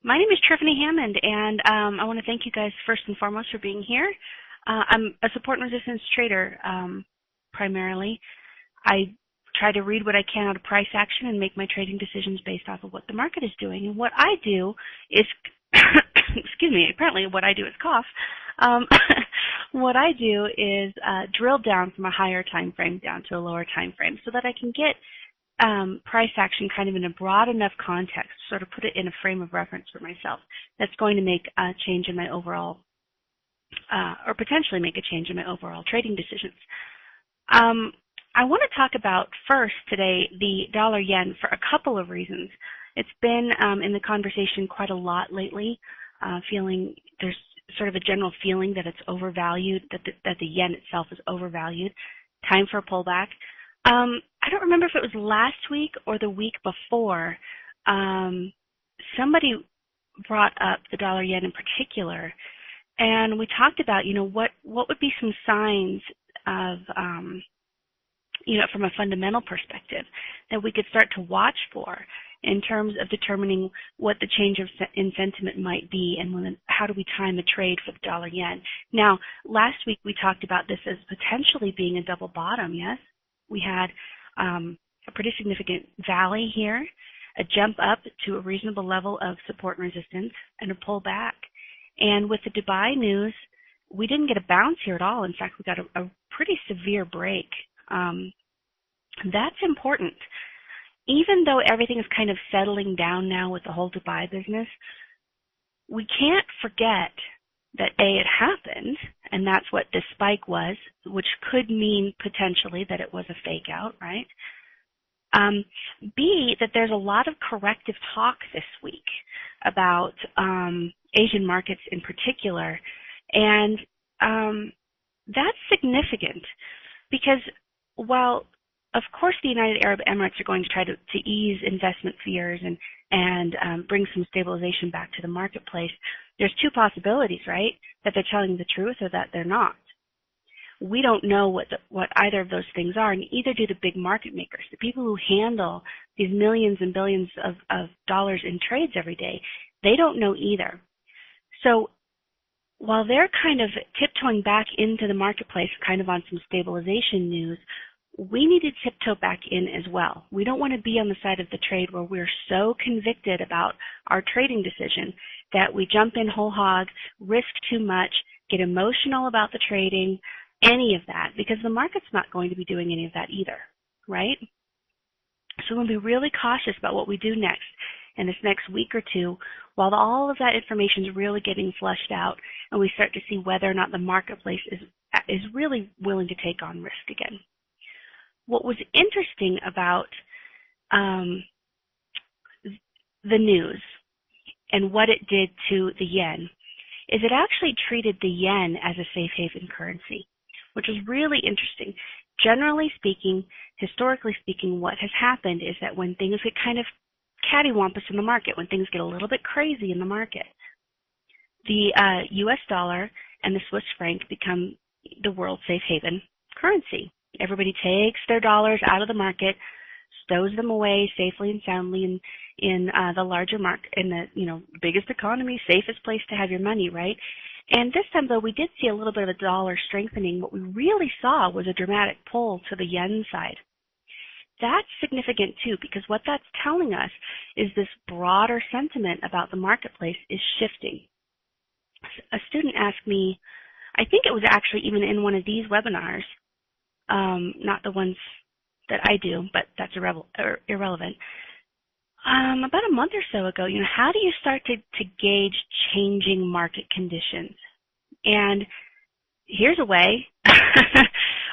My name is Triffany Hammond, and I want to thank you guys first and foremost for being here. I'm a support and resistance trader primarily. I try to read what I can out of price action and make my trading decisions based off of what the market is doing. And what I do is, excuse me, apparently what I do is cough. What I do is drill down from a higher time frame down to a lower time frame so that I can get price action kind of in a broad enough context, sort of put it in a frame of reference for myself that's going to make a change in my overall, or potentially make a change in my overall trading decisions. I want to talk about first today the dollar yen for a couple of reasons. It's been in the conversation quite a lot lately, feeling there's sort of a general feeling that it's overvalued, that the yen itself is overvalued. Time for a pullback. I don't remember if it was last week or the week before. Somebody brought up the dollar yen in particular, and we talked about, what would be some signs of, from a fundamental perspective that we could start to watch for in terms of determining what the change in sentiment might be and how do we time a trade for the dollar yen. Now, last week we talked about this as potentially being a double bottom, yes? We had a pretty significant valley here, a jump up to a reasonable level of support and resistance, and a pull back. And with the Dubai news, we didn't get a bounce here at all. In fact, we got a pretty severe break. That's important. Even though everything is kind of settling down now with the whole Dubai business, we can't forget that A, it happened, and that's what this spike was, which could mean potentially that it was a fake out, right? B, that there's a lot of corrective talk this week about Asian markets in particular, and that's significant because while of course the United Arab Emirates are going to try to ease investment fears and bring some stabilization back to the marketplace, there's two possibilities, right? That they're telling the truth or that they're not. We don't know what either of those things are, and neither do the big market makers, the people who handle these millions and billions of dollars in trades every day. They don't know either. So while they're kind of tiptoeing back into the marketplace, kind of on some stabilization news, we need to tiptoe back in as well. We don't want to be on the side of the trade where we're so convicted about our trading decision that we jump in whole hog, risk too much, get emotional about the trading, any of that, because the market's not going to be doing any of that either, right? So we'll be really cautious about what we do next in this next week or two while all of that information is really getting flushed out and we start to see whether or not the marketplace is really willing to take on risk again. What was interesting about the news and what it did to the yen is it actually treated the yen as a safe haven currency, which is really interesting. Generally speaking, historically speaking, what has happened is that when things get kind of cattywampus in the market, when things get a little bit crazy in the market, the US dollar and the Swiss franc become the world safe haven currency. Everybody takes their dollars out of the market, stows them away safely and soundly in the larger market, in the biggest economy, safest place to have your money, right? And this time, though, we did see a little bit of a dollar strengthening. What we really saw was a dramatic pull to the yen side. That's significant, too, because what that's telling us is this broader sentiment about the marketplace is shifting. A student asked me, I think it was actually even in one of these webinars, not the ones that I do, but that's irrelevant. About a month or so ago, how do you start to gauge changing market conditions? And here's a way.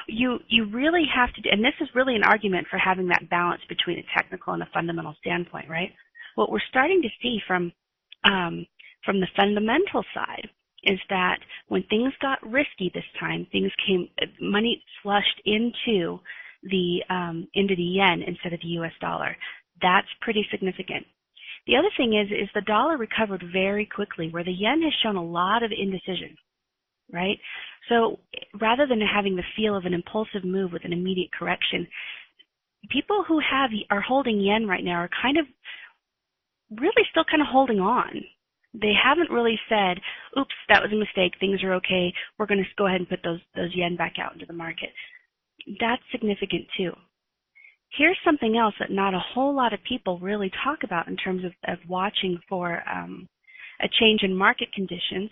You really have to, and this is really an argument for having that balance between a technical and a fundamental standpoint, right? What we're starting to see from the fundamental side is that when things got risky this time, money flushed into the yen instead of the US dollar. That's pretty significant. The other thing is the dollar recovered very quickly, where the yen has shown a lot of indecision, right? So rather than having the feel of an impulsive move with an immediate correction, people who are holding yen right now are kind of really still kind of holding on. They haven't really said, oops, that was a mistake, things are okay, we're going to go ahead and put those yen back out into the market. That's significant too. Here's something else that not a whole lot of people really talk about in terms of watching for a change in market conditions.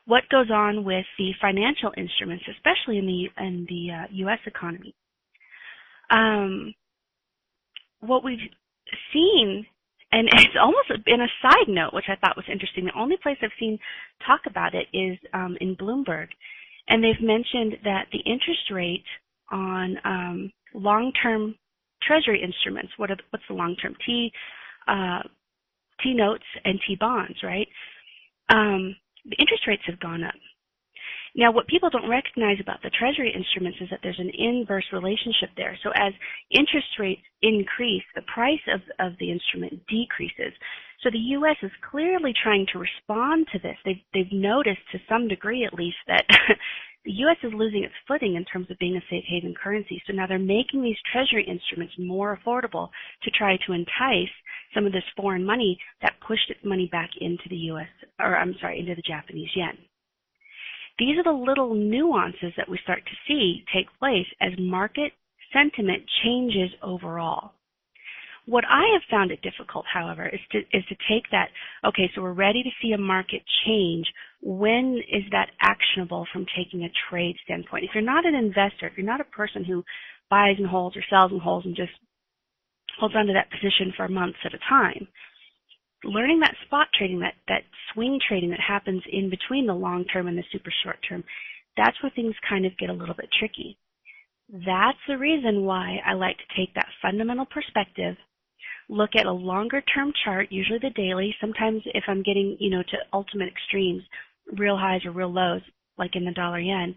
What goes on with the financial instruments, especially in the U.S. economy? What we've seen, and it's almost been a side note, which I thought was interesting. The only place I've seen talk about it is in Bloomberg, and they've mentioned that the interest rate on long-term Treasury instruments. What's the long-term? T notes and T bonds, right? The interest rates have gone up. Now, what people don't recognize about the Treasury instruments is that there's an inverse relationship there. So as interest rates increase, the price of the instrument decreases. So the U.S. is clearly trying to respond to this. They've noticed to some degree at least that the U.S. is losing its footing in terms of being a safe haven currency. So now they're making these Treasury instruments more affordable to try to entice some of this foreign money that pushed its money back into the into the Japanese yen. These are the little nuances that we start to see take place as market sentiment changes overall. What I have found it difficult, however, is to take that, okay, so we're ready to see a market change. When is that actionable from taking a trade standpoint? If you're not an investor, if you're not a person who buys and holds or sells and holds and just holds onto that position for months at a time, learning that spot trading, that swing trading that happens in between the long term and the super short term, that's where things kind of get a little bit tricky. That's the reason why I like to take that fundamental perspective, look at a longer term chart, usually the daily. Sometimes if I'm getting, to ultimate extremes, real highs or real lows, like in the dollar yen,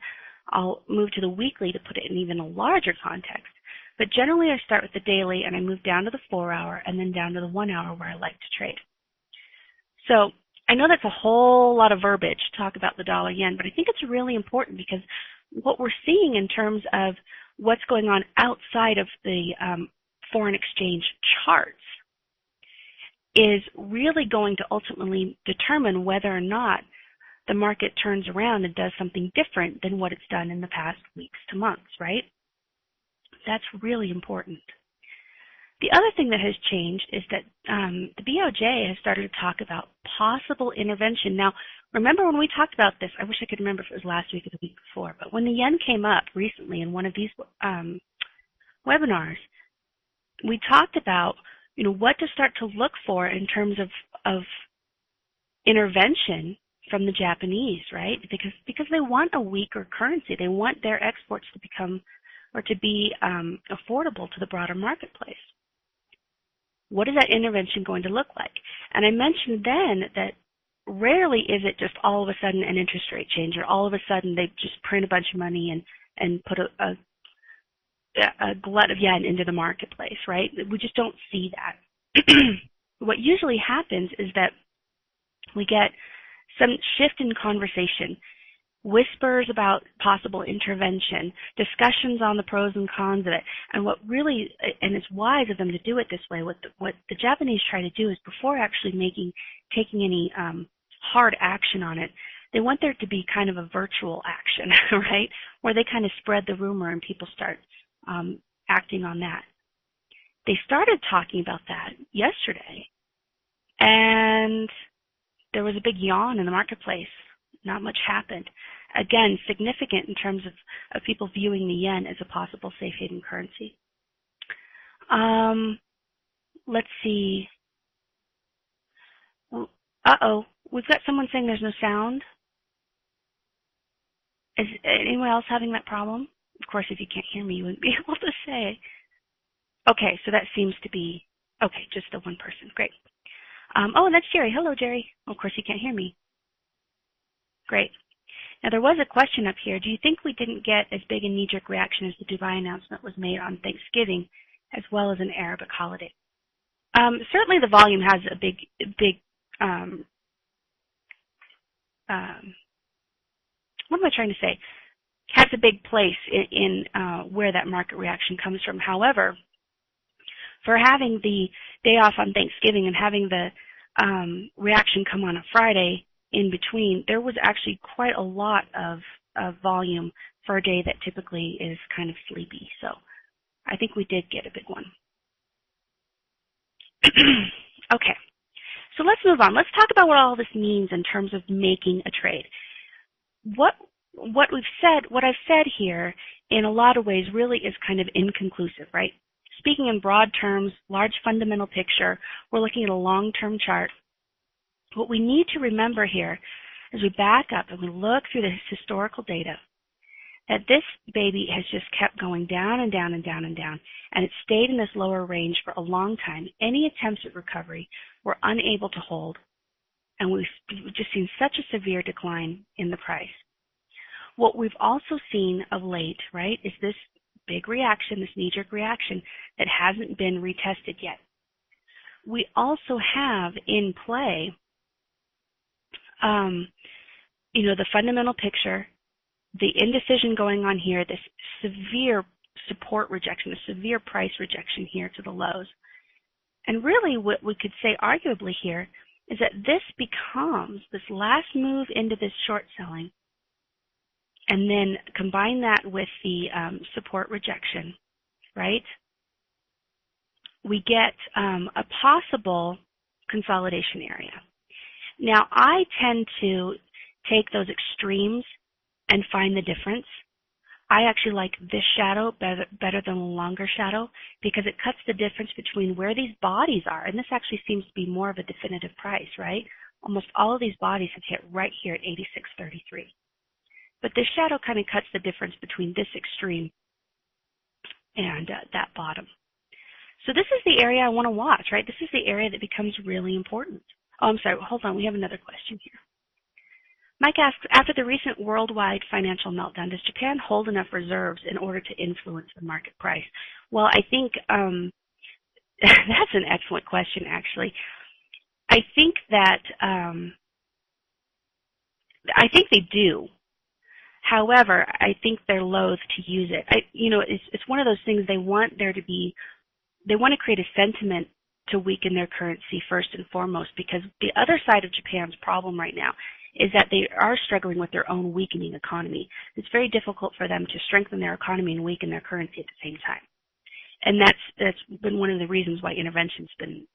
I'll move to the weekly to put it in even a larger context. But generally I start with the daily and I move down to the 4 hour and then down to the 1 hour where I like to trade. So I know that's a whole lot of verbiage to talk about the dollar yen, but I think it's really important because what we're seeing in terms of what's going on outside of the foreign exchange charts is really going to ultimately determine whether or not the market turns around and does something different than what it's done in the past weeks to months, right? That's really important. The other thing that has changed is that the BOJ has started to talk about possible intervention. Now, remember when we talked about this, I wish I could remember if it was last week or the week before, but when the yen came up recently in one of these webinars, we talked about, what to start to look for in terms of intervention from the Japanese, right? Because they want a weaker currency. They want their exports to become or to be affordable to the broader marketplace. What is that intervention going to look like? And I mentioned then that rarely is it just all of a sudden an interest rate change, or all of a sudden they just print a bunch of money and put a glut of yen into the marketplace, right? We just don't see that. What usually happens is that we get some shift in conversation, whispers about possible intervention, discussions on the pros and cons of it. And what really, and it's wise of them to do it this way, what the Japanese try to do is before actually taking any hard action on it, they want there to be kind of a virtual action, right? Where they kind of spread the rumor and people start acting on that. They started talking about that yesterday, and there was a big yawn in the marketplace. Not much happened. Again, significant in terms of people viewing the yen as a possible safe haven currency. Let's see. We've got someone saying there's no sound. Is anyone else having that problem? Of course, if you can't hear me, you wouldn't be able to say. Okay, so that seems to be, okay, just the one person. Great. And that's Jerry. Hello, Jerry. Of course, you can't hear me. Great. Now, there was a question up here. Do you think we didn't get as big a knee-jerk reaction as the Dubai announcement was made on Thanksgiving, as well as an Arabic holiday? Certainly the volume has a big, what am I trying to say? Has a big place in where that market reaction comes from. However, for having the day off on Thanksgiving and having the reaction come on a Friday in between, there was actually quite a lot of volume for a day that typically is kind of sleepy. So I think we did get a big one. Okay, so let's move on. Let's talk about what all this means in terms of making a trade. What I've said here in a lot of ways really is kind of inconclusive, right? Speaking in broad terms, large fundamental picture, we're looking at a long-term chart. What we need to remember here as we back up and we look through the historical data, that this baby has just kept going down and down and down and down, and it stayed in this lower range for a long time. Any attempts at recovery were unable to hold, and we've just seen such a severe decline in the price. What we've also seen of late, right, is this big reaction, this knee-jerk reaction that hasn't been retested yet. We also have in play, the fundamental picture, the indecision going on here, this severe support rejection, a severe price rejection here to the lows. And really what we could say arguably here is that this becomes this last move into this short selling, and then combine that with the support rejection, right? We get a possible consolidation area. Now, I tend to take those extremes and find the difference. I actually like this shadow better than the longer shadow because it cuts the difference between where these bodies are, and this actually seems to be more of a definitive price, right? Almost all of these bodies have hit right here at 86.33. But this shadow kind of cuts the difference between this extreme and that bottom. So this is the area I want to watch, right? This is the area that becomes really important. Oh, I'm sorry. Hold on. We have another question here. Mike asks, after the recent worldwide financial meltdown, does Japan hold enough reserves in order to influence the market price? Well, I think that's an excellent question, actually. I think that I think they do. However, I think they're loath to use it. It's one of those things they want to create a sentiment to weaken their currency first and foremost, because the other side of Japan's problem right now is that they are struggling with their own weakening economy. It's very difficult for them to strengthen their economy and weaken their currency at the same time. And that's been one of the reasons why intervention's been,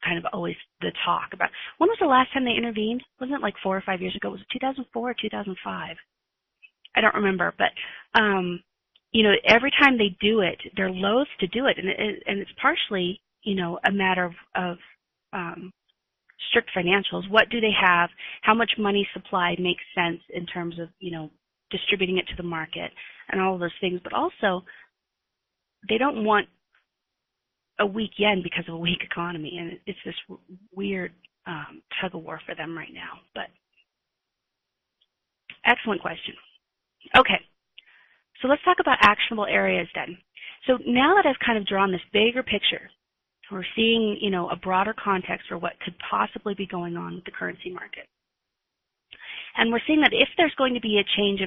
kind of always the talk about. When was the last time they intervened? Wasn't it like 4 or 5 years ago? Was it 2004 or 2005? I don't remember, but every time they do it, they're loath to do it, and it's partially, a matter of strict financials. What do they have? How much money supply makes sense in terms of, distributing it to the market and all of those things. But also, they don't want a weak yen because of a weak economy, and it's this weird tug of war for them right now. But excellent question. Okay, so let's talk about actionable areas then. So now that I've kind of drawn this bigger picture, we're seeing, a broader context for what could possibly be going on with the currency market. And we're seeing that if there's going to be a change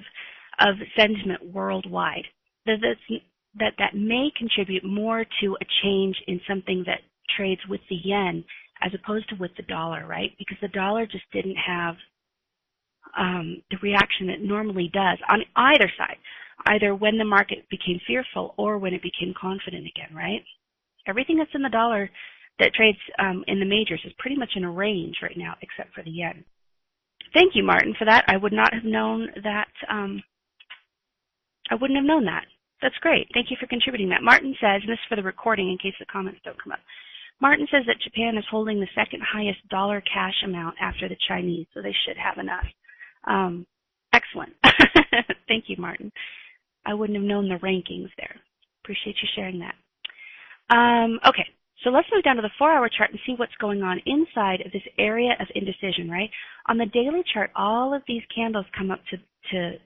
of sentiment worldwide, that may contribute more to a change in something that trades with the yen as opposed to with the dollar, right? Because the dollar just didn't have the reaction it normally does on either side, either when the market became fearful or when it became confident again, right? Everything that's in the dollar that trades in the majors is pretty much in a range right now, except for the yen. Thank you, Martin, for that. I would not have known that. I wouldn't have known that. That's great. Thank you for contributing that. Martin says, and this is for the recording in case the comments don't come up. Martin says that Japan is holding the second highest dollar cash amount after the Chinese, so they should have enough. Excellent. Thank you, Martin. I wouldn't have known the rankings there. Appreciate you sharing that. Okay, so let's move down to the 4-hour chart and see what's going on inside of this area of indecision, right? On the daily chart, all of these candles come up to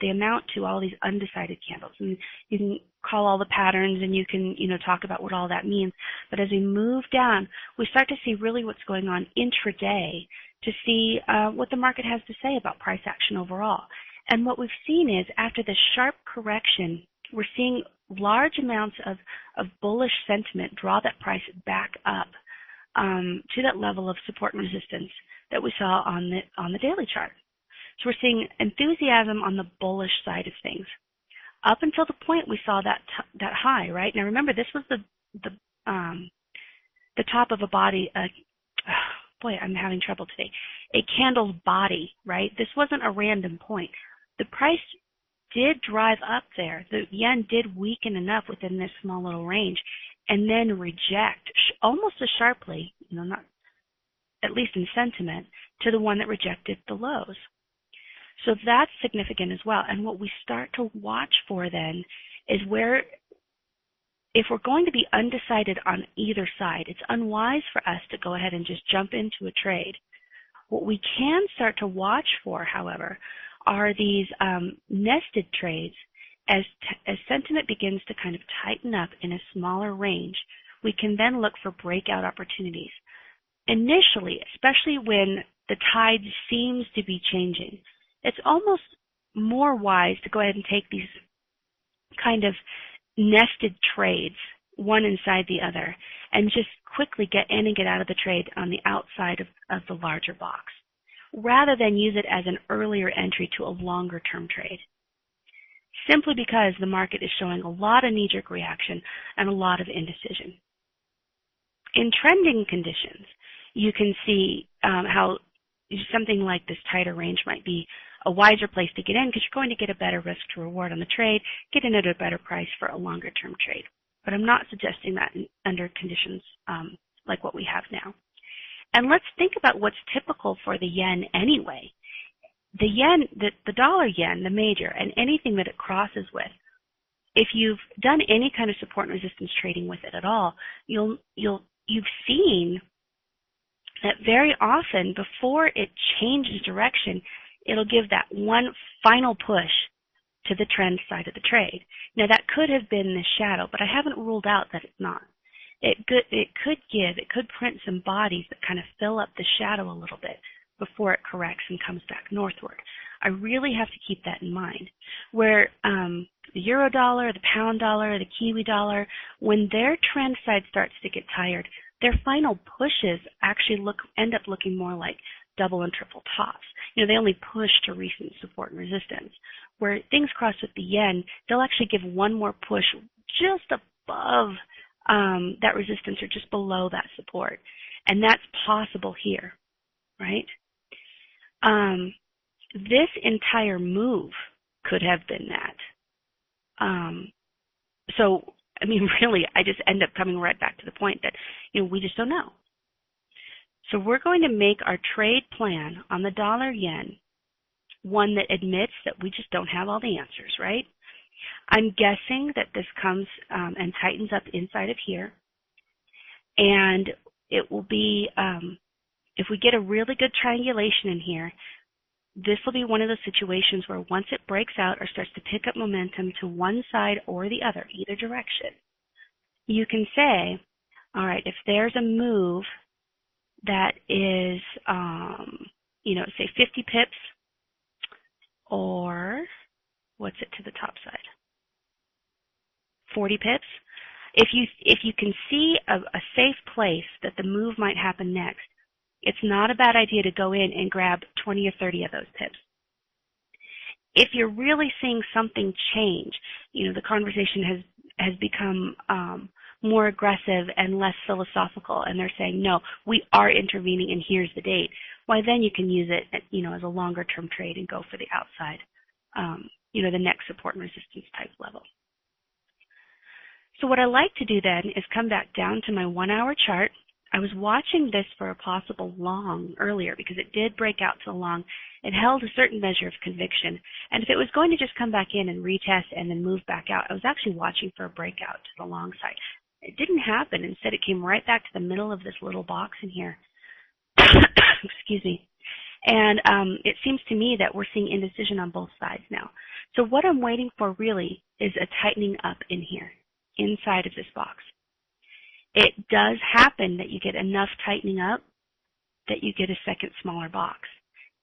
they amount to all these undecided candles. And you can call all the patterns and you can, talk about what all that means. But as we move down, we start to see really what's going on intraday to see what the market has to say about price action overall. And what we've seen is after the sharp correction, we're seeing large amounts of bullish sentiment draw that price back up to that level of support and resistance that we saw on the daily chart. So we're seeing enthusiasm on the bullish side of things up until the point we saw that high, right? Now remember, this was the top of a body. Boy, I'm having trouble today. A candle's body, right? This wasn't a random point. The price did drive up there. The yen did weaken enough within this small little range, and then reject almost as sharply, not at least in sentiment, to the one that rejected the lows. So that's significant as well. And what we start to watch for then is where, if we're going to be undecided on either side, it's unwise for us to go ahead and just jump into a trade. What we can start to watch for, however, are these nested trades. As sentiment begins to kind of tighten up in a smaller range, we can then look for breakout opportunities. Initially, especially when the tide seems to be changing, it's almost more wise to go ahead and take these kind of nested trades, one inside the other, and just quickly get in and get out of the trade on the outside of the larger box, rather than use it as an earlier entry to a longer term trade. Simply because the market is showing a lot of knee-jerk reaction and a lot of indecision. In trending conditions, you can see how something like this tighter range might be a wiser place to get in, because you're going to get a better risk to reward on the trade, get in at a better price for a longer term trade. But I'm not suggesting that under conditions like what we have now. And let's think about what's typical for the yen anyway. The yen, the dollar yen, the major, and anything that it crosses with, if you've done any kind of support and resistance trading with it at all, you've seen that very often before it changes direction, it'll give that one final push to the trend side of the trade. Now that could have been the shadow, but I haven't ruled out that it's not. It could print some bodies that kind of fill up the shadow a little bit before it corrects and comes back northward. I really have to keep that in mind. Where the euro dollar, the pound dollar, the Kiwi dollar, when their trend side starts to get tired, their final pushes actually end up looking more like double and triple tops. They only push to recent support and resistance. Where things cross with the yen, they'll actually give one more push just above that resistance or just below that support. And that's possible here, right? This entire move could have been that. So, really, I just end up coming right back to the point that, we just don't know. So we're going to make our trade plan on the dollar yen one that admits that we just don't have all the answers, right? I'm guessing that this comes and tightens up inside of here. And it will be, if we get a really good triangulation in here, this will be one of those situations where once it breaks out or starts to pick up momentum to one side or the other, either direction, you can say, all right, if there's a move that is, say 50 pips, or what's it to the top side? 40 pips. If you can see a safe place that the move might happen next, it's not a bad idea to go in and grab 20 or 30 of those pips. If you're really seeing something change, the conversation has become more aggressive and less philosophical, and they're saying, no, we are intervening and here's the date, why then you can use it, as a longer term trade and go for the outside, the next support and resistance type level. So what I like to do then is come back down to my 1 hour chart. I was watching this for a possible long earlier because it did break out to the long. It held a certain measure of conviction. And if it was going to just come back in and retest and then move back out, I was actually watching for a breakout to the long side. It didn't happen. Instead, it came right back to the middle of this little box in here. Excuse me. And it seems to me that we're seeing indecision on both sides now. So what I'm waiting for really is a tightening up in here, inside of this box. It does happen that you get enough tightening up that you get a second smaller box,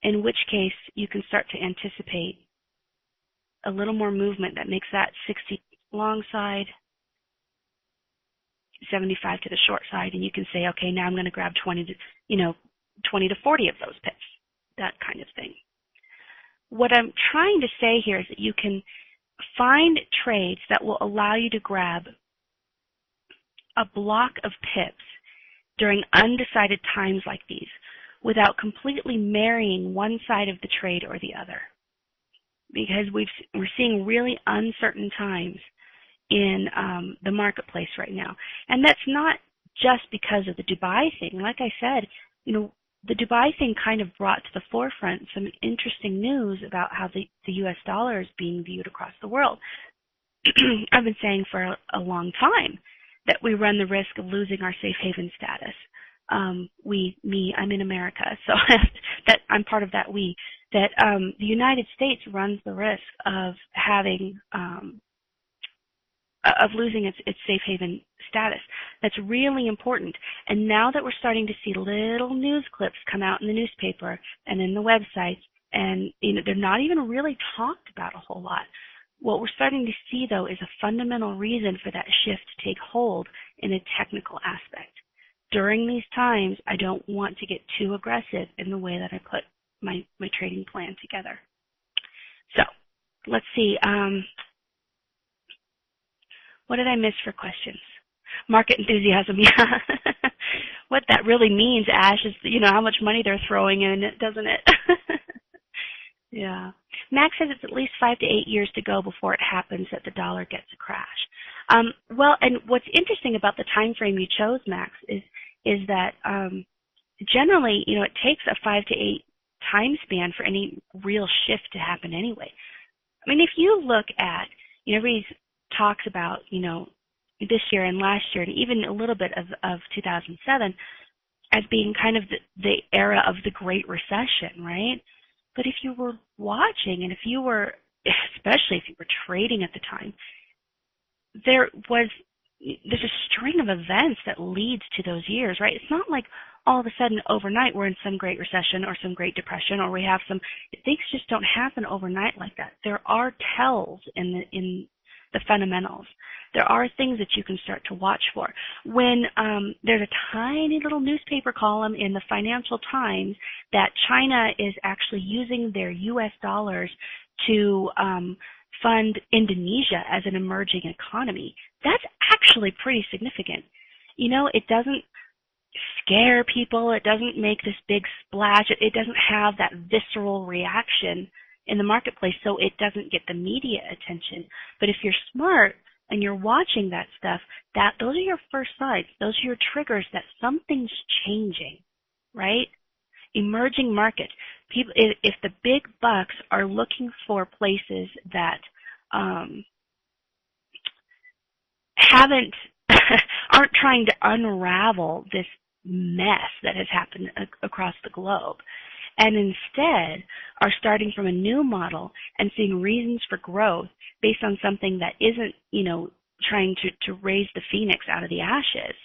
in which case you can start to anticipate a little more movement that makes that 60 long side 75 to the short side, and you can say, okay, now I'm going to grab 20 to 40 of those pips, that kind of thing. What I'm trying to say here is that you can find trades that will allow you to grab a block of pips during undecided times like these without completely marrying one side of the trade or the other. Because we're seeing really uncertain times in the marketplace right now. And that's not just because of the Dubai thing. Like I said, the Dubai thing kind of brought to the forefront some interesting news about how the US dollar is being viewed across the world. I've been saying for a long time that we run the risk of losing our safe haven status. I'm in America, so that I'm part of that that the United States runs the risk of having of losing its safe haven status. That's really important. And now that we're starting to see little news clips come out in the newspaper and in the websites, and they're not even really talked about a whole lot. What we're starting to see, though, is a fundamental reason for that shift to take hold in a technical aspect. During these times, I don't want to get too aggressive in the way that I put my trading plan together. So, let's see. What did I miss for questions? Market enthusiasm, yeah. What that really means, Ash, is how much money they're throwing in it, doesn't it? Yeah. Max says it's at least 5 to 8 years to go before it happens that the dollar gets a crash. Well, and what's interesting about the time frame you chose, Max, is that generally, it takes a 5 to 8 time span for any real shift to happen anyway. I mean, if you look at, everybody talks about, this year and last year, and even a little bit of 2007 as being kind of the era of the Great Recession, right? But if you were watching, and especially if you were trading at the time, there's a string of events that leads to those years, right? It's not like all of a sudden overnight we're in some Great Recession or some Great Depression, or we have things just don't happen overnight like that. There are tells in the fundamentals. There are things that you can start to watch for. When there's a tiny little newspaper column in the Financial Times that China is actually using their U.S. dollars to fund Indonesia as an emerging economy, that's actually pretty significant. It doesn't scare people. It doesn't make this big splash. It doesn't have that visceral reaction in the marketplace, so it doesn't get the media attention. But if you're smart and you're watching that stuff, those are your first signs. Those are your triggers that something's changing, right? Emerging markets. People, if the big bucks are looking for places that aren't trying to unravel this mess that has happened across the globe, and instead are starting from a new model and seeing reasons for growth based on something that isn't, trying to raise the phoenix out of the ashes,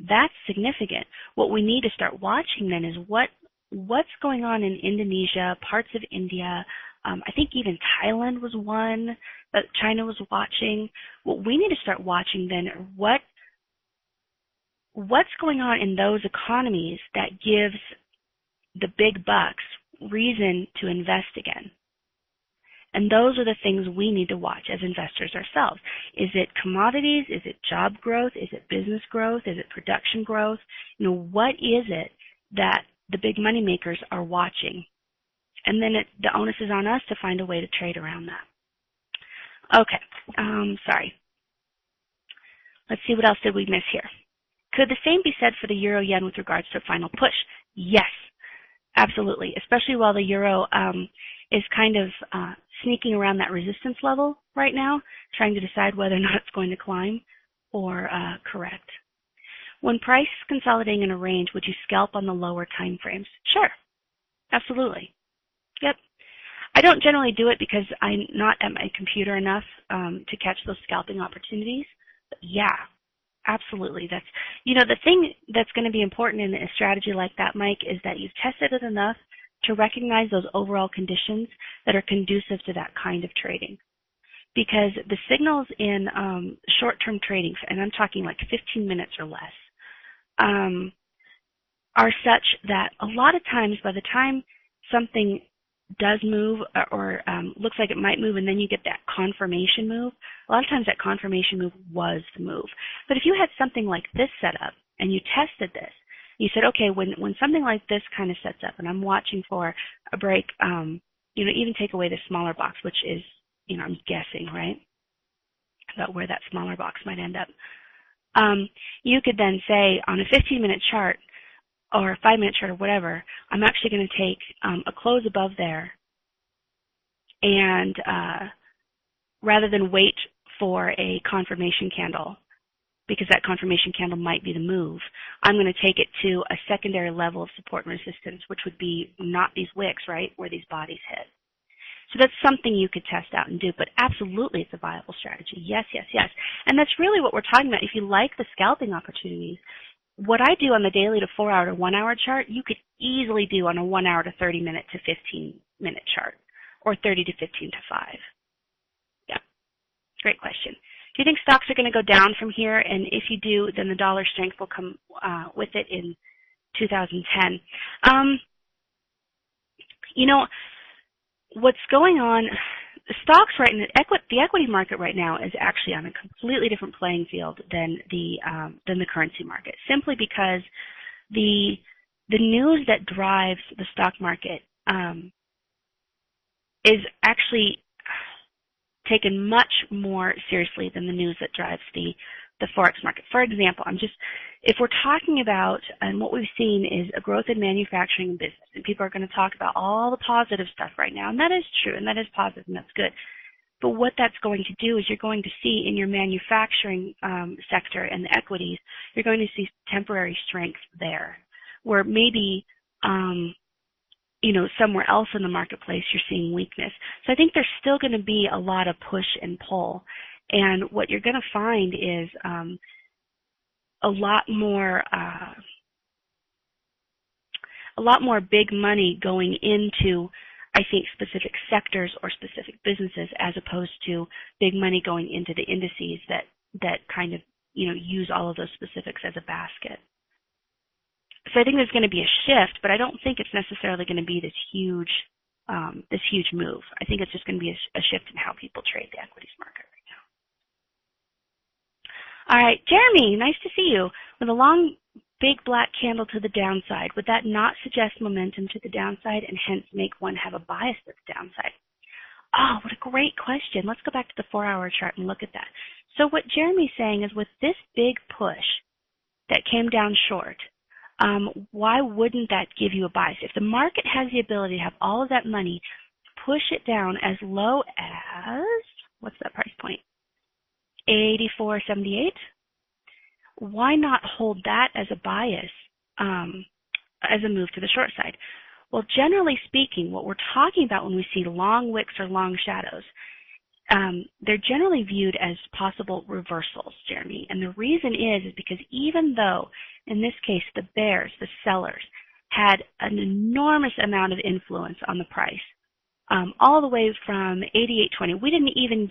that's significant. What we need to start watching then is what's going on in Indonesia, parts of India. I think even Thailand was one that China was watching. What we need to start watching then are what's going on in those economies that gives the big bucks reason to invest again. And those are the things we need to watch as investors ourselves. Is it commodities? Is it job growth? Is it business growth? Is it production growth? What is it that the big money makers are watching? And then the onus is on us to find a way to trade around that. Okay, sorry. Let's see, what else did we miss here? Could the same be said for the euro-yen with regards to a final push? Yes, absolutely, especially while the euro is kind of sneaking around that resistance level right now, trying to decide whether or not it's going to climb or correct. When price is consolidating in a range, would you scalp on the lower time frames? Sure, absolutely. Yep. I don't generally do it because I'm not at my computer enough to catch those scalping opportunities. But yeah, absolutely. That's, the thing that's going to be important in a strategy like that, Mike, is that you've tested it enough to recognize those overall conditions that are conducive to that kind of trading. because the signals in short-term trading, and I'm talking like 15 minutes or less, are such that a lot of times by the time something does move or looks like it might move and then you get that confirmation move, a lot of times that confirmation move was the move. But if you had something like this set up and you tested this, you said, okay, when something like this kind of sets up and I'm watching for a break, even take away the smaller box, which is, I'm guessing, right, about where that smaller box might end up. You could then say on a 15-minute chart or a 5-minute chart or whatever, I'm actually going to take a close above there, and rather than wait for a confirmation candle, because that confirmation candle might be the move, I'm going to take it to a secondary level of support and resistance, which would be not these wicks, right, where these bodies hit. So that's something you could test out and do, but absolutely it's a viable strategy. Yes, yes, yes. And that's really what we're talking about. If you like the scalping opportunities, what I do on the daily to 4-hour to 1-hour chart, you could easily do on a 1-hour to 30-minute to 15-minute chart, or 30 to 15 to 5. Yeah, great question. Do you think stocks are going to go down from here? And if you do, then the dollar strength will come with it in 2010. What's going on, stocks right now, the equity market right now is actually on a completely different playing field than the currency market, simply because the news that drives the stock market is actually taken much more seriously than the news that drives the forex market. For example, if we're talking about, and what we've seen is a growth in manufacturing and business, and people are going to talk about all the positive stuff right now, and that is true, and that is positive, and that's good. But what that's going to do is you're going to see in your manufacturing sector and the equities, you're going to see temporary strength there, where maybe somewhere else in the marketplace you're seeing weakness. So I think there's still going to be a lot of push and pull. And what you're going to find is a lot more big money going into, I think, specific sectors or specific businesses, as opposed to big money going into the indices that kind of use all of those specifics as a basket. So I think there's going to be a shift, but I don't think it's necessarily going to be this huge move. I think it's just going to be a shift in how people trade the equities market right now. All right, Jeremy, nice to see you. With a long, big black candle to the downside, would that not suggest momentum to the downside and hence make one have a bias to the downside? Oh, what a great question. Let's go back to the 4-hour chart and look at that. So what Jeremy's saying is, with this big push that came down short, why wouldn't that give you a bias? If the market has the ability to have all of that money, push it down as low as, what's that price point? 84.78. Why not hold that as a bias, as a move to the short side? Well, generally speaking, what we're talking about when we see long wicks or long shadows, they're generally viewed as possible reversals, Jeremy. And the reason is because even though, in this case, the bears, the sellers, had an enormous amount of influence on the price, all the way from 88.20. We didn't even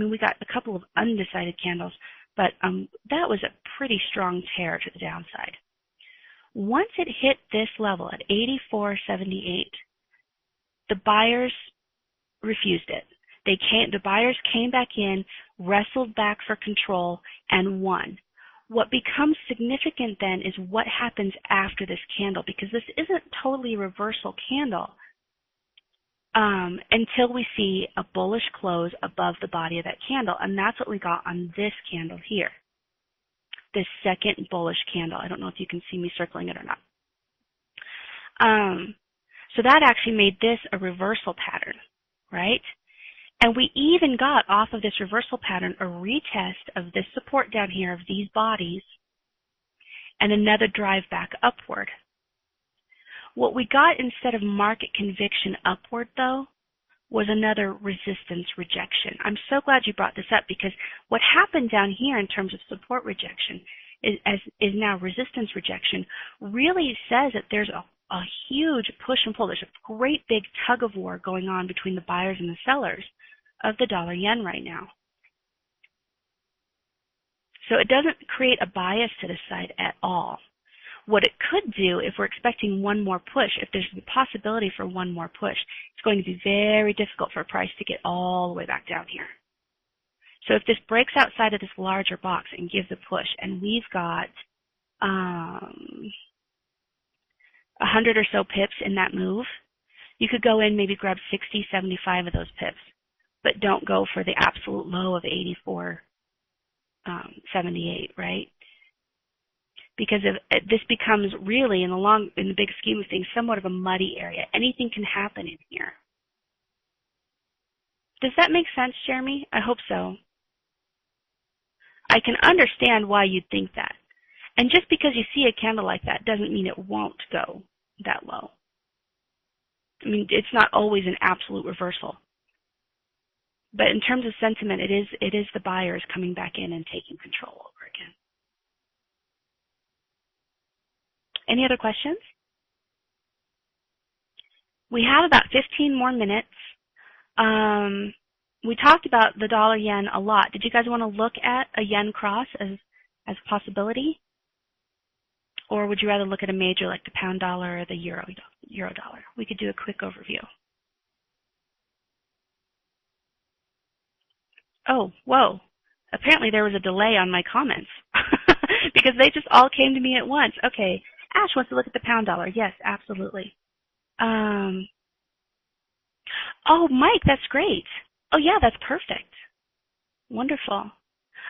we got a couple of undecided candles, but that was a pretty strong tear to the downside. Once it hit this level at 84.78, the buyers refused it. The buyers came back in, wrestled back for control, and won. What becomes significant then is what happens after this candle, because this isn't totally a reversal candle until we see a bullish close above the body of that candle, and that's what we got on this candle here, this second bullish candle. I don't know if you can see me circling it or not. So that actually made this a reversal pattern, right? And we even got off of this reversal pattern a retest of this support down here of these bodies and another drive back upward. What we got instead of market conviction upward, though, was another resistance rejection. I'm so glad you brought this up, because what happened down here in terms of support rejection is now resistance rejection, really says that there's a huge push and pull. There's a great big tug of war going on between the buyers and the sellers. of the dollar yen right now. So it doesn't create a bias to this side at all. What it could do, if we're expecting one more push, if there's the possibility for one more push, it's going to be very difficult for a price to get all the way back down here. So if this breaks outside of this larger box and gives a push, and we've got 100 or so pips in that move, you could go in, maybe grab 60, 75 of those pips, but don't go for the absolute low of 84.78, right? Because this becomes really, in the big scheme of things, somewhat of a muddy area. Anything can happen in here. Does that make sense, Jeremy? I hope so. I can understand why you'd think that. And just because you see a candle like that doesn't mean it won't go that low. I mean, it's not always an absolute reversal. But in terms of sentiment, it is the buyers coming back in and taking control over again. Any other questions? We have about 15 more minutes. We talked about the dollar yen a lot. Did you guys want to look at a yen cross as a possibility? Or would you rather look at a major like the pound dollar or the euro dollar? We could do a quick overview. Oh, whoa. Apparently there was a delay on my comments because they just all came to me at once. Okay, Ash wants to look at the pound dollar. Yes, absolutely. Oh, Mike, that's great. Oh, yeah, that's perfect. Wonderful.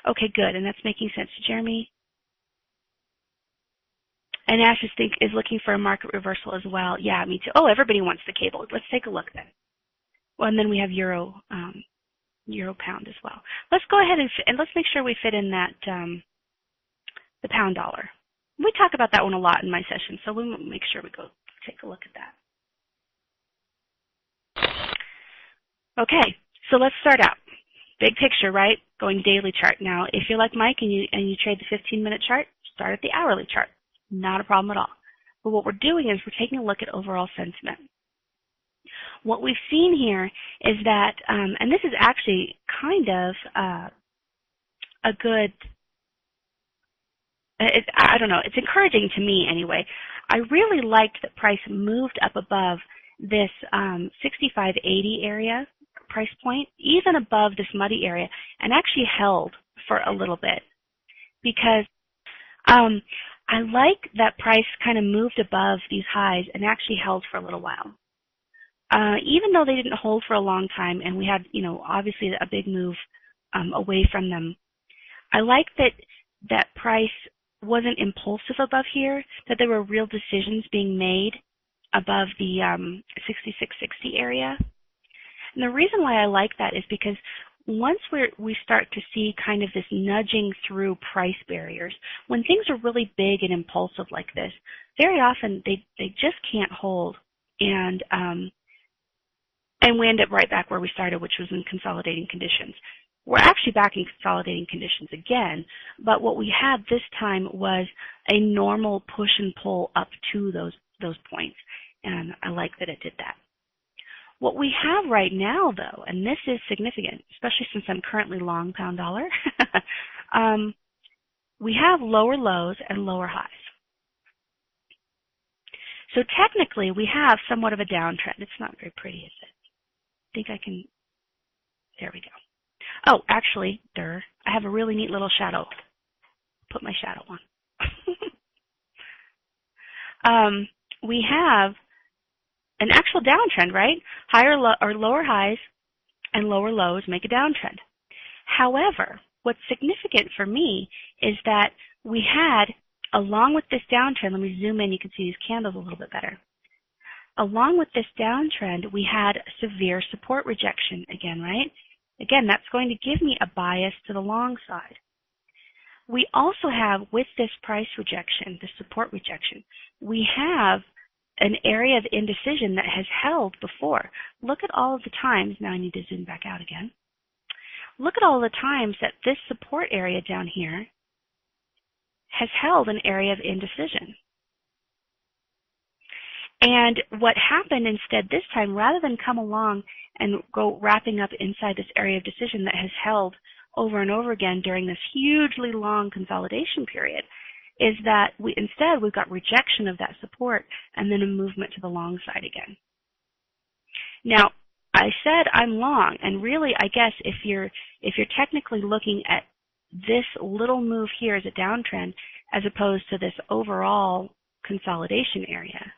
Okay, good, and that's making sense. Jeremy? And Ash is looking for a market reversal as well. Yeah, me too. Oh, everybody wants the cable. Let's take a look then. Well, and then we have euro pound as well. Let's go ahead and let's make sure we fit in that the pound dollar. We talk about that one a lot in my session, so we'll make sure we go take a look at that. Okay, so let's start out. Big picture, right? Going daily chart. Now, if you're like Mike and you trade the 15-minute chart, start at the hourly chart. Not a problem at all. But what we're doing is we're taking a look at overall sentiment. What we've seen here is that, and this is actually kind of a good, I don't know, it's encouraging to me anyway. I really liked that price moved up above this 65.80 area price point, even above this muddy area, and actually held for a little bit. Because I like that price kind of moved above these highs and actually held for a little while. Even though they didn't hold for a long time and we had, obviously a big move away from them, I like that price wasn't impulsive above here, that there were real decisions being made above the 66.60 area. And the reason why I like that is because once we start to see kind of this nudging through price barriers, when things are really big and impulsive like this, very often they just can't hold, and we end up right back where we started, which was in consolidating conditions. We're actually back in consolidating conditions again, but what we had this time was a normal push and pull up to those points, and I like that it did that. What we have right now, though, and this is significant, especially since I'm currently long pound dollar, we have lower lows and lower highs. So technically, we have somewhat of a downtrend. It's not very pretty, is it? I think I can, there we go. Oh, actually, I have a really neat little shadow. Put my shadow on. We have an actual downtrend, right? Higher or lower highs and lower lows make a downtrend. However, what's significant for me is that we had, along with this downtrend, let me zoom in, you can see these candles a little bit better. Along with this downtrend, we had severe support rejection again, right? Again, that's going to give me a bias to the long side. We also have, with this price rejection, the support rejection, we have an area of indecision that has held before. Look at all of the times, now I need to zoom back out again. Look at all the times that this support area down here has held an area of indecision. And what happened instead this time, rather than come along and go wrapping up inside this area of decision that has held over and over again during this hugely long consolidation period, is that we've got rejection of that support and then a movement to the long side again. Now, I said I'm long, and really, I guess if you're technically looking at this little move here as a downtrend as opposed to this overall consolidation area,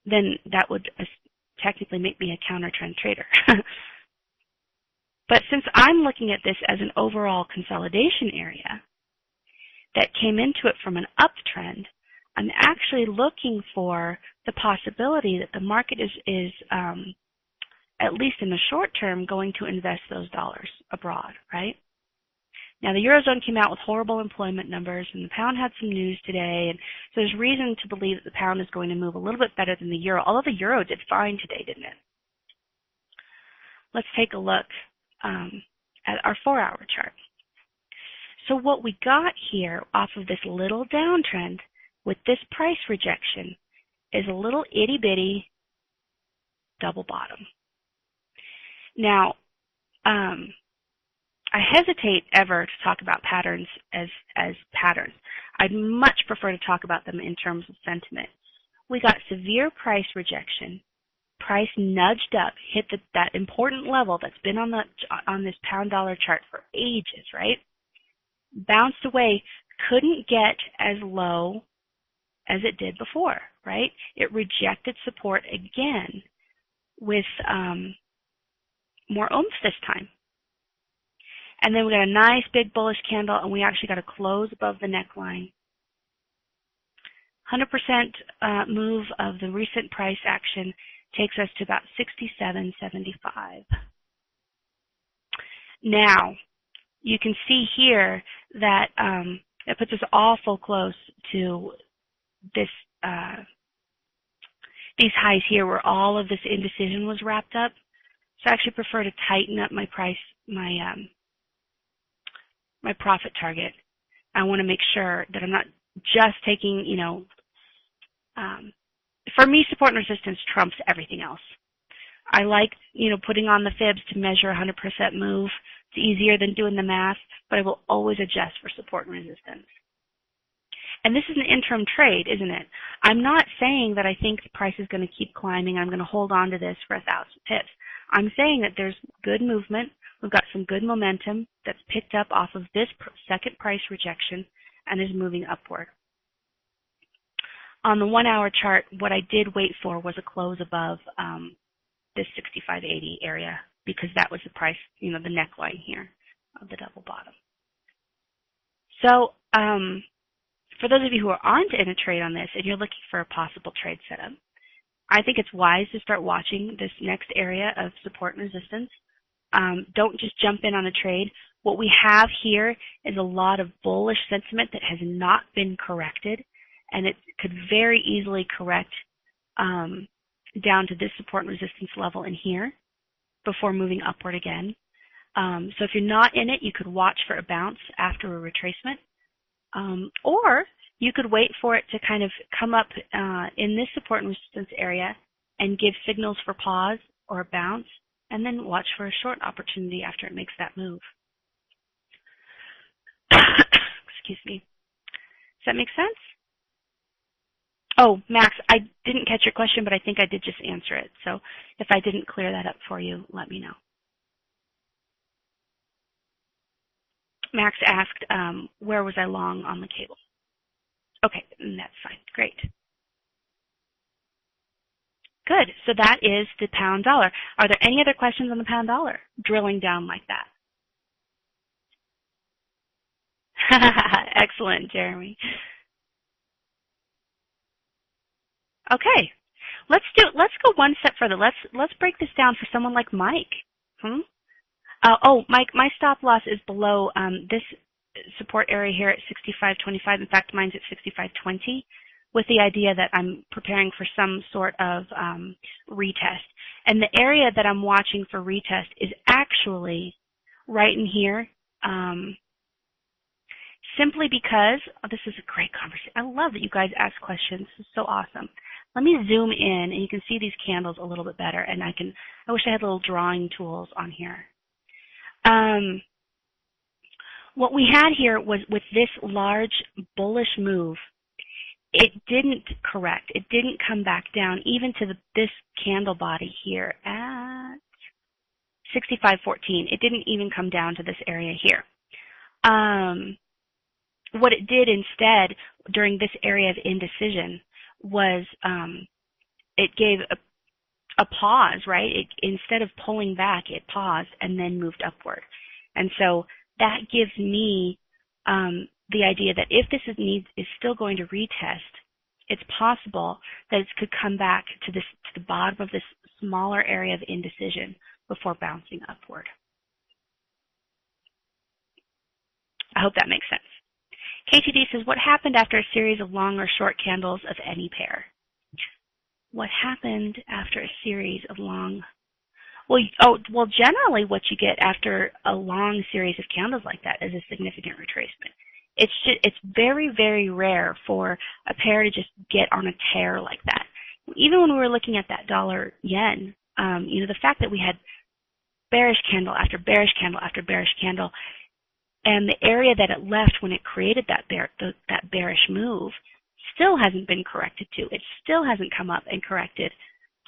then that would technically make me a counter trend trader. But since I'm looking at this as an overall consolidation area that came into it from an uptrend, I'm actually looking for the possibility that the market is at least in the short term, going to invest those dollars abroad, right? Now, the Eurozone came out with horrible employment numbers, and the pound had some news today, and so there's reason to believe that the pound is going to move a little bit better than the euro, although the euro did fine today, didn't it? Let's take a look at our 4-hour chart. So what we got here off of this little downtrend with this price rejection is a little itty-bitty double bottom. Now, I hesitate ever to talk about patterns as patterns. I'd much prefer to talk about them in terms of sentiment. We got severe price rejection. Price nudged up, hit that important level that's been on this pound dollar chart for ages, right? Bounced away, couldn't get as low as it did before, right? It rejected support again with more oomph this time. And then we got a nice big bullish candle, and we actually got a close above the neckline. 100% move of the recent price action takes us to about 67.75. Now, you can see here that it puts us awful close to this these highs here where all of this indecision was wrapped up. So I actually prefer to tighten up my price, my profit target. I want to make sure that I'm not just taking, for me, support and resistance trumps everything else. I like, putting on the fibs to measure 100% move. It's easier than doing the math, but I will always adjust for support and resistance. And this is an interim trade, isn't it? I'm not saying that I think the price is going to keep climbing. I'm going to hold on to this for 1,000 pips. I'm saying that there's good movement. We've got some good momentum that's picked up off of this second price rejection and is moving upward. On the 1-hour chart, what I did wait for was a close above this 65.80 area because that was the price, the neckline here of the double bottom. So for those of you who aren't in a trade on this and you're looking for a possible trade setup, I think it's wise to start watching this next area of support and resistance. Don't just jump in on a trade. What we have here is a lot of bullish sentiment that has not been corrected, and it could very easily correct down to this support and resistance level in here before moving upward again. So if you're not in it, you could watch for a bounce after a retracement, or you could wait for it to kind of come up in this support and resistance area and give signals for pause or a bounce, and then watch for a short opportunity after it makes that move. Excuse me. Does that make sense? Oh, Max, I didn't catch your question, but I think I did just answer it. So if I didn't clear that up for you, let me know. Max asked, where was I long on the cable? Okay, that's fine. Great. Good. So that is the pound dollar. Are there any other questions on the pound dollar? Drilling down like that. Excellent, Jeremy. Okay. Let's go one step further. Let's break this down for someone like Mike. Mike, my stop loss is below this support area here at 65.25. In fact, mine's at 65.20, with the idea that I'm preparing for some sort of retest. And the area that I'm watching for retest is actually right in here, simply because this is a great conversation. I love that you guys ask questions. This is so awesome. Let me zoom in, and you can see these candles a little bit better. And I wish I had little drawing tools on here. What we had here was with this large bullish move, it didn't correct. It didn't come back down even to this candle body here at 65.14. It didn't even come down to this area here. What it did instead during this area of indecision was it gave a pause, right? Instead of pulling back, it paused and then moved upward. And so that gives me the idea that if this is still going to retest, it's possible that it could come back to the bottom of this smaller area of indecision before bouncing upward. I hope that makes sense. KTD says, what happened after a series of long or short candles of any pair? What happened after a series of long? Well, generally what you get after a long series of candles like that is a significant retracement. It's very, very rare for a pair to just get on a tear like that. Even when we were looking at that dollar yen, the fact that we had bearish candle after bearish candle after bearish candle, and the area that it left when it created that bearish move still hasn't been corrected to. It still hasn't come up and corrected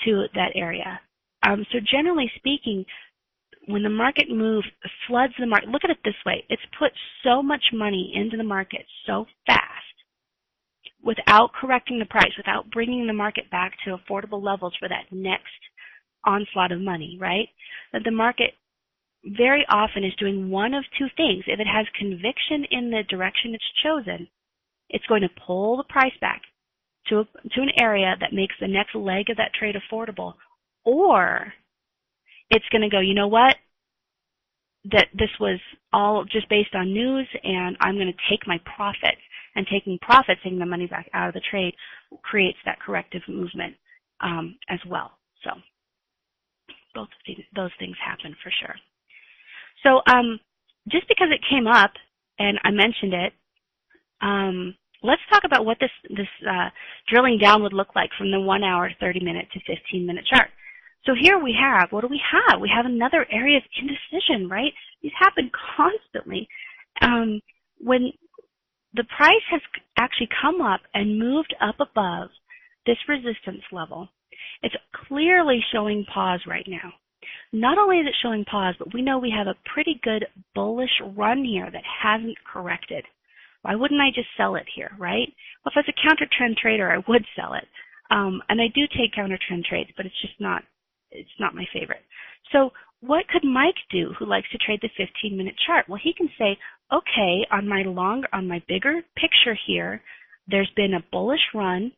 to that area. So generally speaking, when the market moves, floods the market, look at it this way. It's put so much money into the market so fast without correcting the price, without bringing the market back to affordable levels for that next onslaught of money, right? That the market very often is doing one of two things. If it has conviction in the direction it's chosen, it's going to pull the price back to an area that makes the next leg of that trade affordable, or it's going to go, you know what, that this was all just based on news, and I'm going to take my profits. And taking profits, taking the money back out of the trade, creates that corrective movement as well. So both of those things happen for sure. So just because it came up and I mentioned it, let's talk about what this drilling down would look like from the 1 hour, 30-minute to 15-minute chart. So here we have, what do we have? We have another area of indecision, right? These happen constantly. When the price has actually come up and moved up above this resistance level, it's clearly showing pause right now. Not only is it showing pause, but we know we have a pretty good bullish run here that hasn't corrected. Why wouldn't I just sell it here, right? Well, if I was a counter trend trader, I would sell it. And I do take counter trend trades, but it's not my favorite. So what could Mike do, who likes to trade the 15-minute chart? Well, he can say, okay, on my bigger picture here, there's been a bullish run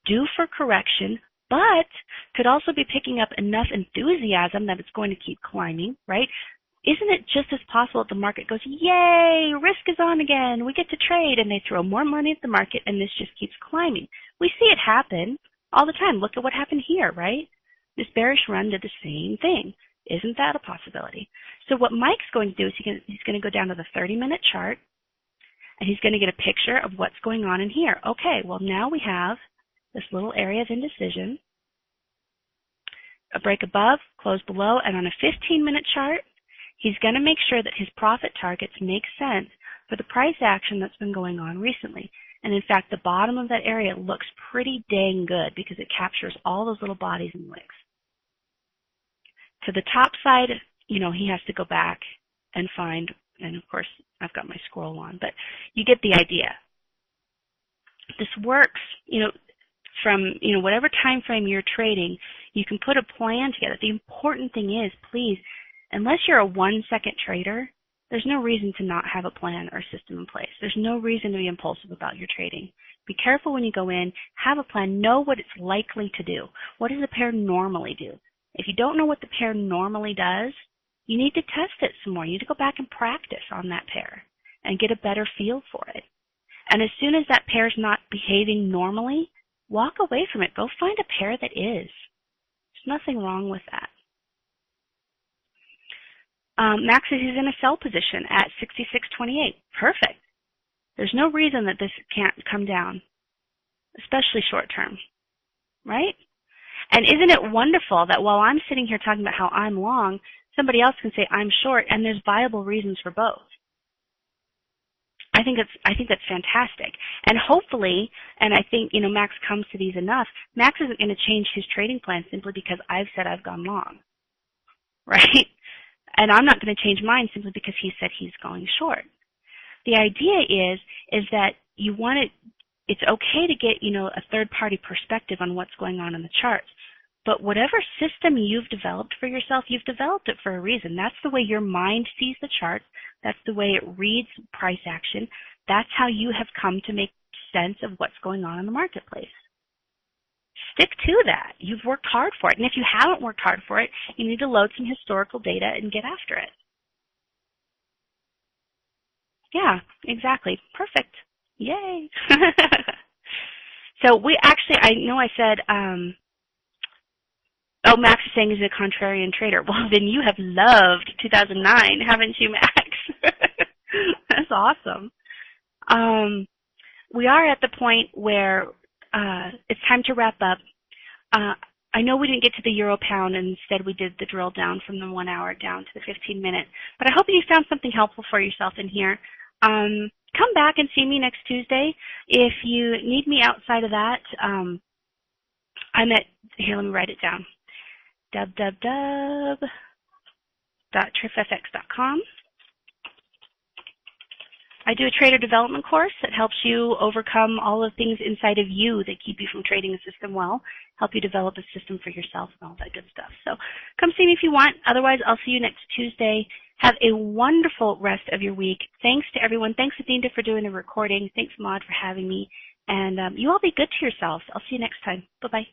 due for correction, but could also be picking up enough enthusiasm that it's going to keep climbing, right? Isn't it just as possible that the market goes, yay, risk is on again, we get to trade, and they throw more money at the market, and this just keeps climbing. We see it happen all the time. Look at what happened here, right? This bearish run did the same thing. Isn't that a possibility? So what Mike's going to do is he's going to go down to the 30-minute chart, and he's going to get a picture of what's going on in here. Okay, well, now we have this little area of indecision, a break above, close below, and on a 15-minute chart, he's going to make sure that his profit targets make sense for the price action that's been going on recently. And in fact, the bottom of that area looks pretty dang good because it captures all those little bodies and wicks. To the top side, he has to go back and find, and of course, I've got my scroll on, but you get the idea. This works, from, whatever time frame you're trading, you can put a plan together. The important thing is, please, unless you're a 1-second trader, there's no reason to not have a plan or system in place. There's no reason to be impulsive about your trading. Be careful when you go in. Have a plan. Know what it's likely to do. What does a pair normally do? If you don't know what the pair normally does, you need to test it some more. You need to go back and practice on that pair and get a better feel for it. And as soon as that pair's not behaving normally, walk away from it. Go find a pair that is. There's nothing wrong with that. Max says he's in a sell position at 66.28. Perfect. There's no reason that this can't come down, especially short term. right? And isn't it wonderful that while I'm sitting here talking about how I'm long, somebody else can say I'm short, and there's viable reasons for both. I think that's fantastic. And hopefully, and I think, Max comes to these enough, Max isn't going to change his trading plan simply because I've said I've gone long, right? And I'm not going to change mine simply because he said he's going short. The idea is that it's okay to get, a third-party perspective on what's going on in the charts. But whatever system you've developed for yourself, you've developed it for a reason. That's the way your mind sees the charts. That's the way it reads price action. That's how you have come to make sense of what's going on in the marketplace. Stick to that. You've worked hard for it. And if you haven't worked hard for it, you need to load some historical data and get after it. Yeah, exactly. Perfect. Yay. So I know I said, Max is saying he's a contrarian trader. Well, then you have loved 2009, haven't you, Max? That's awesome. We are at the point where it's time to wrap up. I know we didn't get to the euro pound, and instead we did the drill down from the 1 hour down to the 15 minute. But I hope you found something helpful for yourself in here. Come back and see me next Tuesday. If you need me outside of that, here, let me write it down. www.triffx.com. I do a trader development course that helps you overcome all the things inside of you that keep you from trading the system well, help you develop a system for yourself and all that good stuff. So come see me if you want. Otherwise, I'll see you next Tuesday. Have a wonderful rest of your week. Thanks to everyone. Thanks, Adinda, for doing the recording. Thanks, Maud, for having me. And you all be good to yourselves. I'll see you next time. Bye-bye.